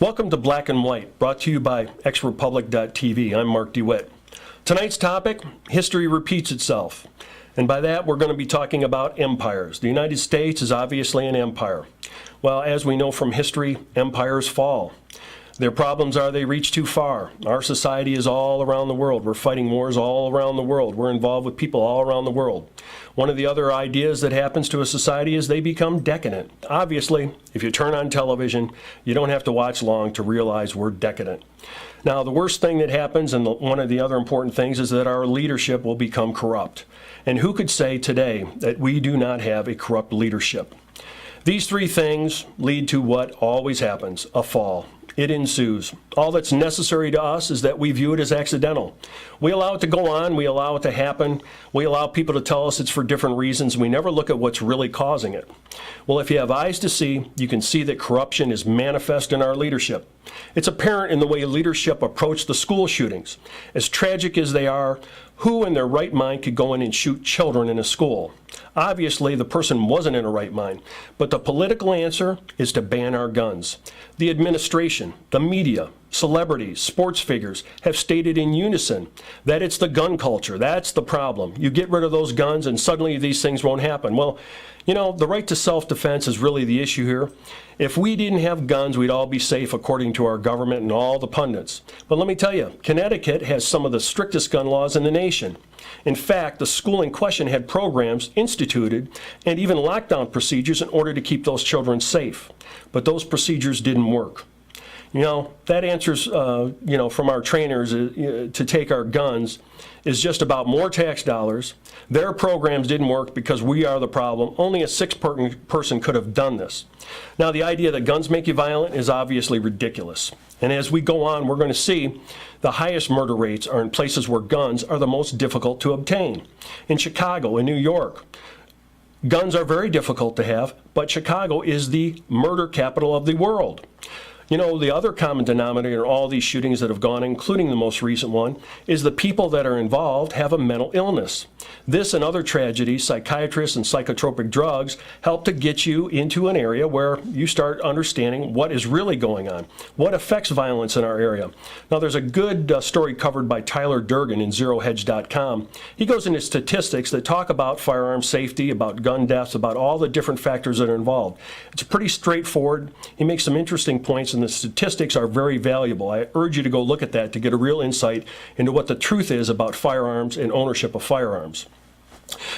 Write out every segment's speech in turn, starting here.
Welcome to Black and White, brought to you by xrepublic.tv. I'm Mark DeWitt. Tonight's topic, history repeats itself. And by that, we're going to be talking about empires. The United States is obviously an empire. Well, as we know from history, empires fall. Their problems are they reach too far. Our society is all around the world. We're fighting wars all around the world. We're involved with people all around the world. One of the other ideas that happens to a society is they become decadent. Obviously, if you turn on television, you don't have to watch long to realize we're decadent. Now, the worst thing that happens, and one of the other important things, is that our leadership will become corrupt. And who could say today that we do not have a corrupt leadership? These three things lead to what always happens, a fall. It ensues. All that's necessary to us is that we view it as accidental. We allow it to go on, we allow it to happen, we allow people to tell us it's for different reasons, we never look at what's really causing it. Well, if you have eyes to see, you can see that corruption is manifest in our leadership. It's apparent in the way leadership approach the school shootings. As tragic as they are, who in their right mind could go in and shoot children in a school? Obviously, the person wasn't in a right mind, but the political answer is to ban our guns. The administration, the media, celebrities, sports figures have stated in unison that it's the gun culture. That's the problem. You get rid of those guns and suddenly these things won't happen. Well, you know, the right to self-defense is really the issue here. If we didn't have guns, we'd all be safe according to our government and all the pundits. But let me tell you, Connecticut has some of the strictest gun laws in the nation. In fact, the school in question had programs instituted and even lockdown procedures in order to keep those children safe. But those procedures didn't work. You know, that answers, from our trainers to take our guns is just about more tax dollars. Their programs didn't work because we are the problem. Only a sick person could have done this. Now, the idea that guns make you violent is obviously ridiculous. And as we go on, we're going to see the highest murder rates are in places where guns are the most difficult to obtain. In Chicago, in New York, guns are very difficult to have, but Chicago is the murder capital of the world. You know, the other common denominator in all these shootings that have gone, including the most recent one, is the people that are involved have a mental illness. This and other tragedies, psychiatrists and psychotropic drugs, help to get you into an area where you start understanding what is really going on, what affects violence in our area. Now, there's a good story covered by Tyler Durgan in ZeroHedge.com. He goes into statistics that talk about firearm safety, about gun deaths, about all the different factors that are involved. It's pretty straightforward. He makes some interesting points, and the statistics are very valuable. I urge you to go look at that to get a real insight into what the truth is about firearms and ownership of firearms.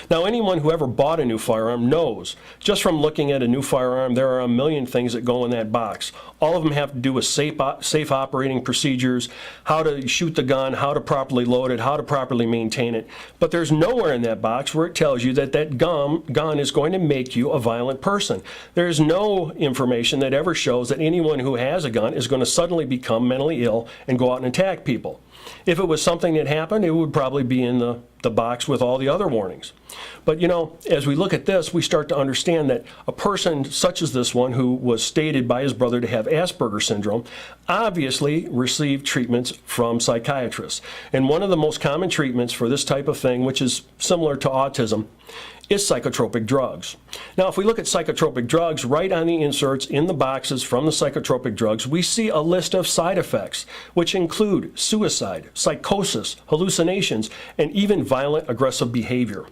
Now, anyone who ever bought a new firearm knows, just from looking at a new firearm, there are a million things that go in that box. All of them have to do with safe operating procedures, how to shoot the gun, how to properly load it, how to properly maintain it. But there's nowhere in that box where it tells you that that gun is going to make you a violent person. There's no information that ever shows that anyone who has a gun is going to suddenly become mentally ill and go out and attack people. If it was something that happened, it would probably be in the box with all the other warnings. But, you know, as we look at this, we start to understand that a person such as this one, who was stated by his brother to have Asperger's syndrome, obviously received treatments from psychiatrists. And one of the most common treatments for this type of thing, which is similar to autism, is psychotropic drugs. Now, if we look at psychotropic drugs, right on the inserts in the boxes from the psychotropic drugs, we see a list of side effects, which include suicide, psychosis, hallucinations, and even violent aggressive behavior.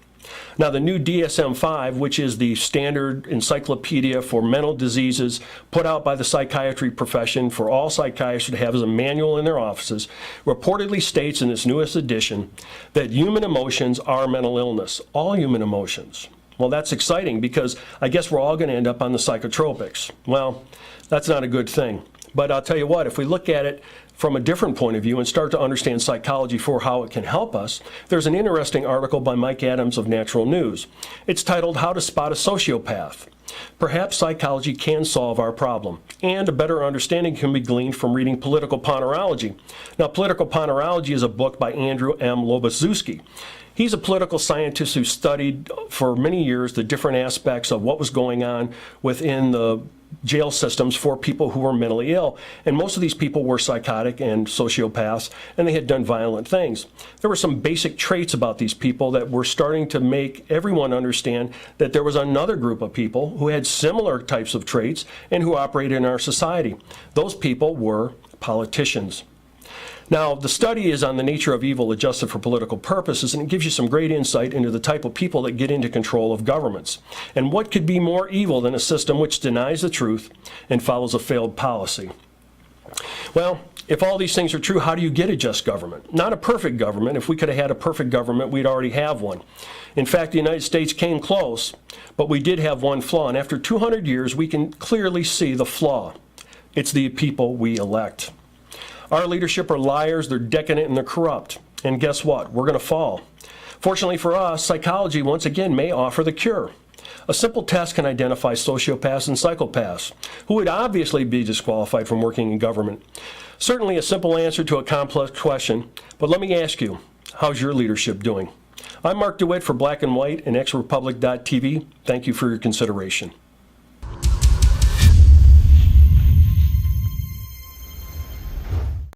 Now, the new DSM-5, which is the standard encyclopedia for mental diseases put out by the psychiatry profession for all psychiatrists to have as a manual in their offices, reportedly states in its newest edition that human emotions are mental illness, all human emotions. Well, that's exciting because I guess we're all going to end up on the psychotropics. Well, that's not a good thing. But I'll tell you what, if we look at it from a different point of view and start to understand psychology for how it can help us, there's an interesting article by Mike Adams of Natural News. It's titled, How to Spot a Sociopath. Perhaps psychology can solve our problem, and a better understanding can be gleaned from reading Political Ponerology. Now, Political Ponerology is a book by Andrew M. Lobaczewski. He's a political scientist who studied for many years the different aspects of what was going on within the jail systems for people who were mentally ill. And most of these people were psychotic and sociopaths, and they had done violent things. There were some basic traits about these people that were starting to make everyone understand that there was another group of people who had similar types of traits and who operated in our society. Those people were politicians. Now, the study is on the nature of evil adjusted for political purposes, and it gives you some great insight into the type of people that get into control of governments. And what could be more evil than a system which denies the truth and follows a failed policy? Well, if all these things are true, how do you get a just government? Not a perfect government. If we could have had a perfect government, we'd already have one. In fact, the United States came close, but we did have one flaw. And after 200 years, we can clearly see the flaw. It's the people we elect. Our leadership are liars, they're decadent, and they're corrupt. And guess what? We're going to fall. Fortunately for us, psychology once again may offer the cure. A simple test can identify sociopaths and psychopaths, who would obviously be disqualified from working in government. Certainly a simple answer to a complex question, but let me ask you, how's your leadership doing? I'm Mark DeWitt for Black and White and XRepublic.tv. Thank you for your consideration.